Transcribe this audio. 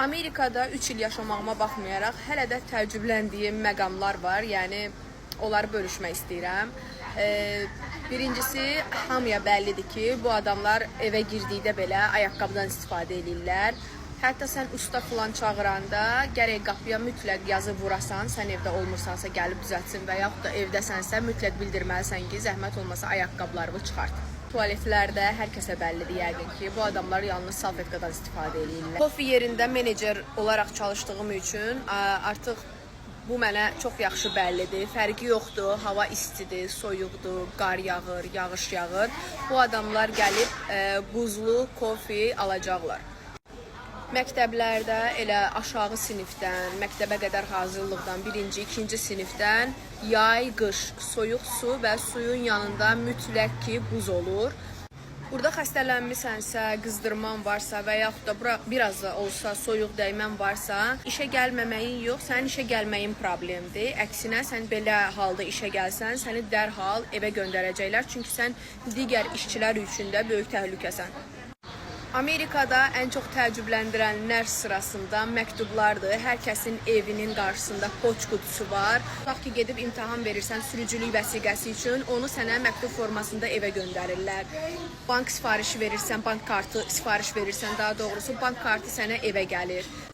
Amerikada 3 il yaşamağıma baxmayaraq hələ də təəccübləndiyim məqamlar var. Yəni onları bölüşmək istəyirəm. Birincisi, hamıya bəllidir ki, bu adamlar evə girdikdə belə ayaqqabıdan istifadə edirlər. Hətta sən usta falan çağıranda gərək qapıya mütləq yazı vurasan, sən evdə olmursansa gəlib düzəltsin və yaxud da evdəsənsə mütləq bildirməlisən ki, zəhmət olmasa ayaqqabılarını çıxart. Tualetlərdə hər kəsə bəllidir yəqin ki, bu adamlar yalnız salfetkadan istifadə edirlər. Kofi yerində menecer olaraq çalışdığım üçün artıq bu mənə çox yaxşı bəllidir. Fərqi yoxdur, hava istidir, soyuqdur, qar yağır, yağış yağır. Bu adamlar gəlib buzlu kofi alacaqlar. Məktəblərdə elə aşağı sinifdən, məktəbə qədər hazırlıqdan, birinci, ikinci sinifdən yay, qış, soyuq su və suyun yanında mütləq ki, buz olur. Burada xəstələnmisənsə, qızdırman varsa və yaxud da biraz da olsa soyuq dəymən varsa, işə gəlməməyin yox, sənin işə gəlməyin problemdir. Əksinə, sən belə halda işə gəlsən, səni dərhal evə göndərəcəklər, çünki sən digər işçilər üçün də böyük təhlükəsən. Amerikada ən çox təəccübləndirənlər sırasında məktublardır. Hər kəsin evinin qarşısında poçt qutusu var. Tutaq ki, gedib imtahan verirsən sürücülük vəsiqəsi üçün, onu sənə məktub formasında evə göndərirlər. Bank sifarişi verirsən, bank kartı sifariş verirsən, daha doğrusu bank kartı sənə evə gəlir.